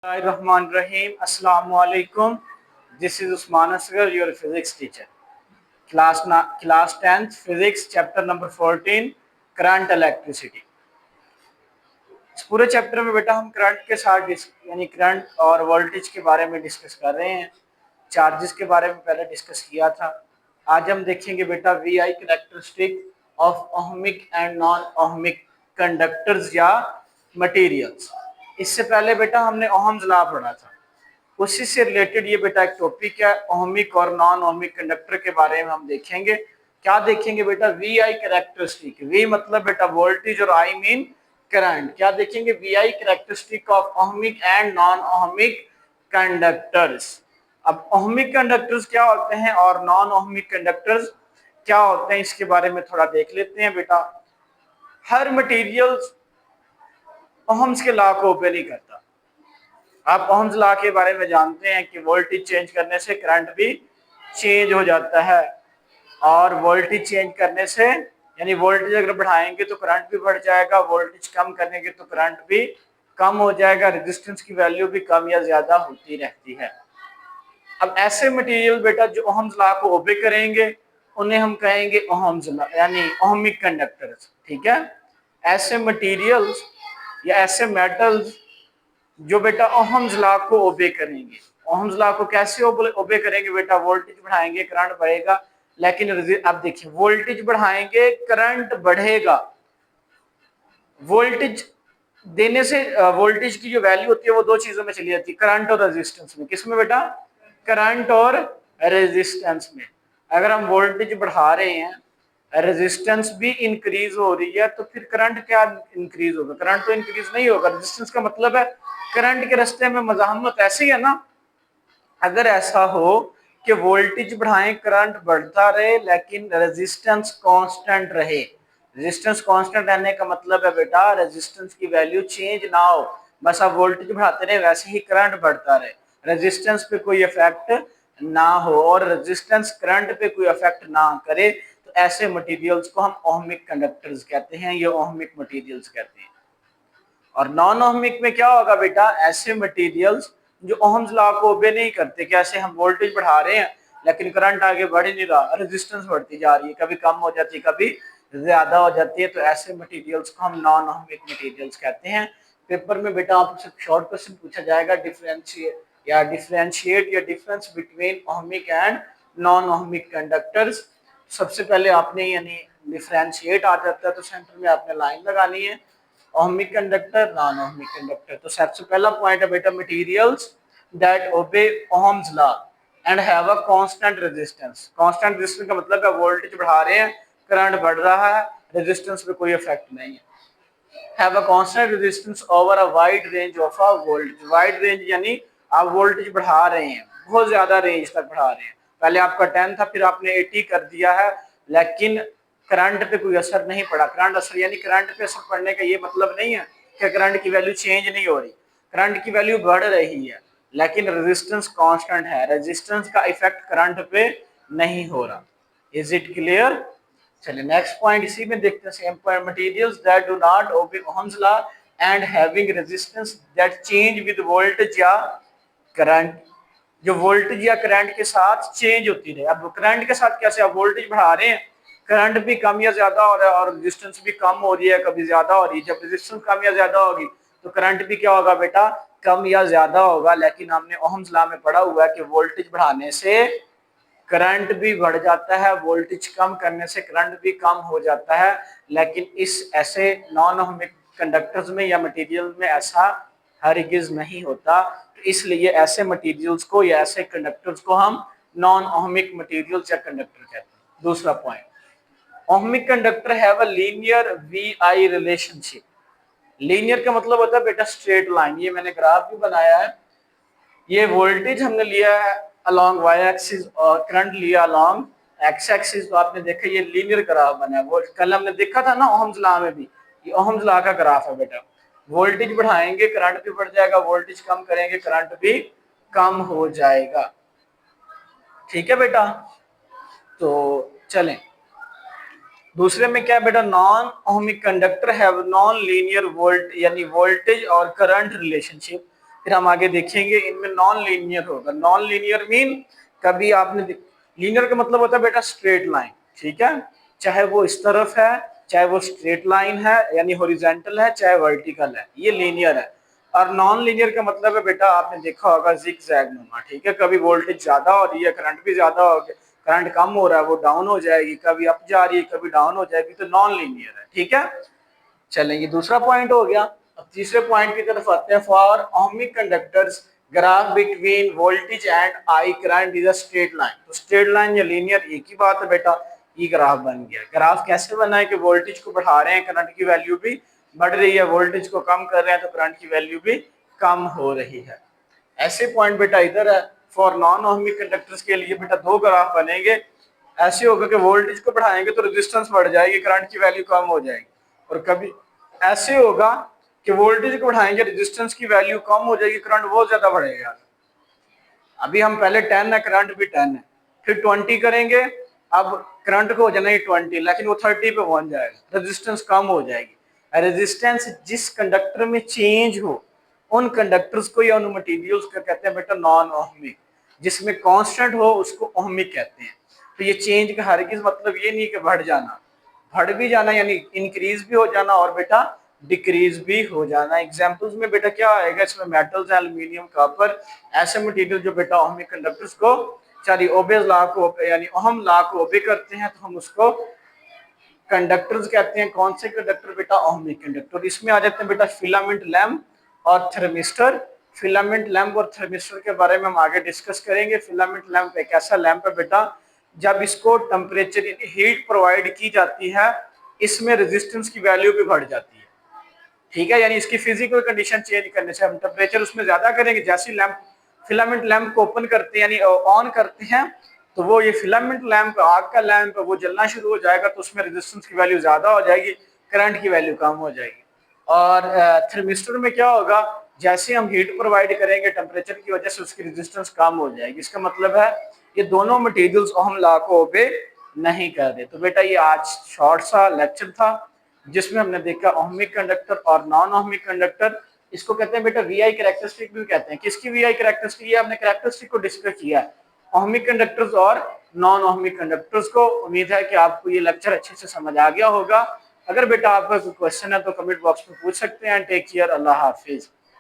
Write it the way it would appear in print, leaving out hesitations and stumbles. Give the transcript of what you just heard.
Bismillahirrahmanirrahim. Assalamu alaikum. This is Usman Asghar, your physics teacher. Class 10th physics chapter number 14 current electricity. इस पूरे chapter में बेटा हम current के साथ यानी करंट और वोल्टेज के बारे में डिस्कस कर रहे हैं। चार्जेस के बारे में पहले डिस्कस किया था। आज हम देखेंगे बेटा VI characteristic of ohmic and non ohmic conductors या मटेरियल्स। इससे पहले बेटा हमने ओहम्स लॉ पढ़ा था, उसी से रिलेटेड ये बेटा एक टॉपिक है। ओहमिक और नॉन ओहमिक कंडक्टर के बारे में हम देखेंगे। क्या देखेंगे बेटा? We I characteristic. वी मतलब बेटा वोल्टेज और आई मीन करंट। क्या देखेंगे? V I characteristic of ohmic and non ohmic conductors. अब ओहमिक कंडक्टर्स क्या होते हैं और नॉन ओहमिक कंडक्टर्स क्या होते हैं, इसके बारे में थोड़ा देख लेते हैं बेटा। हर मटेरियल्स ओहम्स के लॉ को ओबे नहीं करता। आप ओहम्स लॉ के बारे में जानते हैं कि वोल्टेज चेंज करने से करंट भी चेंज हो जाता है, और वोल्टेज चेंज करने से यानी वोल्टेज अगर बढ़ाएंगे तो करंट भी बढ़ जाएगा, वोल्टेज कम करेंगे तो करंट भी कम हो जाएगा। रेजिस्टेंस की वैल्यू भी कम या ज्यादा होती रहती है। अब ऐसे मटेरियल बेटा जो ओहम्स लॉ को ओबे करेंगे उन्हें हम कहेंगे ओहम्स लॉ यानी ओहमिक कंडक्टर्स। ठीक है, ऐसे मटेरियल्स या ऐसे मेटल्स जो बेटा ओहम्स लॉ को ओबे करेंगे। ओहम्स लॉ को कैसे ओबे करेंगे बेटा? वोल्टेज बढ़ाएंगे करंट बढ़ेगा, लेकिन अब देखिए वोल्टेज बढ़ाएंगे करंट बढ़ेगा। वोल्टेज देने से वोल्टेज की जो वैल्यू होती है वो दो चीजों में चली जाती है, करंट और रेजिस्टेंस में। किसमें बेटा? करंट और रेजिस्टेंस में। अगर हम वोल्टेज बढ़ा रहे हैं, रेजिस्टेंस भी इंक्रीज हो रही है, तो फिर करंट क्या इंक्रीज होगा? करंट तो इंक्रीज नहीं होगा। रेजिस्टेंस का मतलब है करंट के रास्ते में मज़ाहमत। ऐसे ही है ना, अगर ऐसा हो कि वोल्टेज बढ़ाएं करंट बढ़ता रहे लेकिन रेजिस्टेंस कांस्टेंट रहे। रेजिस्टेंस कांस्टेंट रहने का मतलब है बेटा रेजिस्टेंस की वैल्यू चेंज ना हो, बस आप वोल्टेज बढ़ाते रहे वैसे ही करंट बढ़ता रहे, रेजिस्टेंस पे कोई इफेक्ट ना हो और रेजिस्टेंस करंट पे कोई इफेक्ट ना करे, तो ऐसे मटेरियल्स को हम ओहमिक कंडक्टर्स कहते हैं, ये ओहमिक मटेरियल्स कहते हैं। और नॉन ओहमिक में क्या होगा बेटा? ऐसे मटेरियल्स जो ओहम्स लॉ को ओबे नहीं करते। कैसे? हम वोल्टेज बढ़ा रहे हैं लेकिन करंट आगे बढ़ ही नहीं रहा, रेजिस्टेंस बढ़ती जा रही है, कभी कम हो जाती है कभी ज्यादा हो जाती है, तो ऐसे मटेरियल्स को हम नॉन ओहमिक मटेरियल्स कहते हैं। पेपर में बेटा आपसे शॉर्ट क्वेश्चन पूछा जाएगा, डिफरेंशिएट या difference between ohmic and non ohmic conductors. सबसे पहले आपने यानी डिफरेंशिएट आ जाता है तो सेंटर में आपने लाइन लगानी है, ohmic conductor non ohmic conductor. तो सबसे पहला पॉइंट है बेटा materials that obey Ohm's law and have a constant resistance. Constant resistance का मतलब है वोल्टेज बढ़ा रहे हैं करंट बढ़ रहा है, रेजिस्टेंस पे कोई इफेक्ट नहीं है। Have a constant resistance over a wide range of a voltage. Wide range यानी आप वोल्टेज बढ़ा रहे हैं, बहुत ज्यादा रेंज तक बढ़ा रहे हैं। पहले आपका 10 था, फिर आपने 80 कर दिया है, लेकिन करंट पे कोई असर नहीं पड़ा। करंट असर यानी करंट पे असर पड़ने का ये मतलब नहीं है कि करंट की वैल्यू चेंज नहीं हो रही, करंट की वैल्यू बढ़ रही है लेकिन रेजिस्टेंस कांस्टेंट है, रेजिस्टेंस का इफेक्ट करंट पे नहीं हो रहा। Is it clear? चलिए नेक्स्ट पॉइंट इसी में देखते हैं। Same point, materials that do not obey Ohm's law and having resistance that change with voltage या करंट। जो वोल्टेज या करंट के साथ चेंज होती रहे। अब करंट के साथ कैसे? आप वोल्टेज बढ़ा रहे हैं, करंट भी कम या ज्यादा हो रहा है और रेजिस्टेंस भी कम हो रही है, कभी ज्यादा हो रही है। जब रेजिस्टेंस कम या ज्यादा होगी तो करंट भी क्या होगा बेटा? कम या ज्यादा होगा। लेकिन हमने ओहम्स लॉ में पढ़ा हुआ है कि वोल्टेज बढ़ाने से करंट भी बढ़ जाता है, वोल्टेज कम करने से करंट भी कम हो जाता है। लेकिन इस ऐसे नॉन ओहमिक कंडक्टर्स में या मटेरियल में ऐसा हरगिज नहीं होता, तो इसलिए ऐसे मटेरियल्स को या ऐसे कंडक्टर्स को हम नॉन ओहमिक मटेरियल्स या कंडक्टर कहते हैं। दूसरा point, ohmic conductor have a linear V I relationship. Linear का मतलब होता है बेटा स्ट्रेट लाइन। ये मैंने ग्राफ भी बनाया है। ये वोल्टेज हमने लिया है अलोंग वाई एक्सिस और करंट लिया अलोंग एक्स एक्सिस। तो आपने देखा ये लीनियर ग्राफ बना है। वो कल हमने देखा था ना ओहम्स लॉ में भी, ये ओहम्स लॉ का ग्राफ है बेटा। वोल्टेज बढ़ाएंगे करंट भी बढ़ जाएगा, वोल्टेज कम करेंगे करंट भी कम हो जाएगा। ठीक है बेटा, तो चलें दूसरे में क्या बेटा? Non ohmic conductor have non linear volt यानी वोल्टेज और करंट रिलेशनशिप। फिर हम आगे देखेंगे इनमें नॉन लीनियर होगा। नॉन लीनियर मीन कभी आपने लीनियर का मतलब होता है बेटा स्ट्रेट लाइन, ठीक है, चाहे वो इस तरफ है, चाहे वो स्ट्रेट लाइन है यानी हॉरिजॉन्टल है, चाहे वर्टिकल है, ये लीनियर है। और नॉन लीनियर का मतलब है बेटा आपने देखा होगा जिग जैग नुमा, ठीक है, कभी वोल्टेज ज्यादा हो रही है, करंट भी ज्यादा हो गया, करंट कम हो रहा है वो डाउन हो जाएगी, कभी अप जा रही है कभी डाउन हो जाएगी, तो नॉन लीनियर है, ठीक है। चलें ये दूसरा पॉइंट हो गया। अब तीसरे पॉइंट की तरफ आते हैं। For ohmic conductors graph between voltage and I current is a straight line. तो स्ट्रेट लाइन या लीनियर एक ही बात है बेटा, ये ग्राफ बन गया। ग्राफ कैसे बना है कि वोल्टेज को बढ़ा रहे हैं, करंट की वैल्यू भी बढ़ रही है, वोल्टेज को कम कर रहे हैं तो करंट की वैल्यू भी कम हो रही है। ऐसे पॉइंट बेटा इधर है। फॉर नॉन ओहमिक कंडक्टर्स के लिए बेटा दो ग्राफ बनेंगे। ऐसे होगा कि वोल्टेज को बढ़ाएंगे तो रेजिस्टेंस बढ़ जाएगी, करंट की वैल्यू कम हो जाएगी, और कभी ऐसे होगा कि वोल्टेज को बढ़ाएंगे रेजिस्टेंस की वैल्यू कम हो जाएगी, करंट बहुत ज्यादा बढ़ेगा। अभी हम पहले 10 है, करंट भी 10 है, फिर 20 करेंगे, अब करंट को हो जाना है 20 लेकिन वो 30 पे पहुंच जाएगा, रेजिस्टेंस कम हो जाएगी। रेजिस्टेंस जिस कंडक्टर में चेंज हो उन कंडक्टर्स को या उन मटेरियल्स को कहते हैं बेटा नॉन ओहमिक। जिसमें कांस्टेंट हो उसको ओहमिक कहते हैं। तो ये चेंज का हरगिज मतलब ये नहीं कि बढ़ जाना, बढ़ भी जाना यानी इंक्रीज भी हो जाना और बेटा डिक्रीज भी हो जाना। एग्जांपल्स में बेटा क्या आएगा, इसमें मेटल्स, एल्यूमिनियम, कॉपर, ऐसे मटेरियल जो बेटा ओहमिक कंडक्टर्स को सॉरी ओबेज लॉ को यानी ओहम लॉ को ओबे करते हैं, तो हम उसको कंडक्टर्स कहते हैं। कौन से कंडक्टर बेटा, ओहमिक कंडक्टर। इसमें आ जाते हैं बेटा फिलामेंट लैंप और थर्मिस्टर। फिलामेंट लैंप और थर्मिस्टर के बारे में हम आगे डिस्कस करेंगे। फिलामेंट लैंप एक ऐसा लैंप है बेटा जब इसको टेम्परेचर हीट प्रोवाइड की जाती है, इसमें रेजिस्टेंस की वैल्यू भी बढ़ जाती है, ठीक है, यानी इसकी फिजिकल कंडीशन चेंज करने से हम टेम्परेचर उसमें ज्यादा करेंगे। जैसे लैंप फिलामेंट लैंप को ओपन करते हैं यानी ऑन करते हैं, तो वो ये फिलामेंट लैंप आग का लैंप वो जलना शुरू हो जाएगा, तो उसमें रेजिस्टेंस की वैल्यू ज्यादा हो जाएगी, करंट की वैल्यू कम हो जाएगी। और थर्मिस्टर में क्या होगा, जैसे हम हीट प्रोवाइड करेंगे टेम्परेचर की वजह से उसकी रेजिस्टेंस कम हो जाएगी। इसका मतलब है ये दोनों मटेरियल्स ओहम लॉ को ओबे नहीं कर रहे। तो बेटा ये आज शॉर्ट सा लेक्चर था जिसमें हमने देखा ओहमिक कंडक्टर और नॉन ओहमिक कंडक्टर। इसको कहते हैं बेटा वीआई कैरेक्टरिस्टिक भी कहते हैं। किसकी वीआई कैरेक्टरिस्टिक, ये हमने कैरेक्टरिस्टिक को डिस्कस किया है ओहमिक कंडक्टर्स और नॉन ओहमिक कंडक्टर्स को। उम्मीद है कि आपको ये लेक्चर अच्छे से समझ आ गया होगा। अगर बेटा आपका कोई क्वेश्चन है तो कमेंट बॉक्स में पूछ सकते हैं। टेक केयर, अल्लाह हाफिज।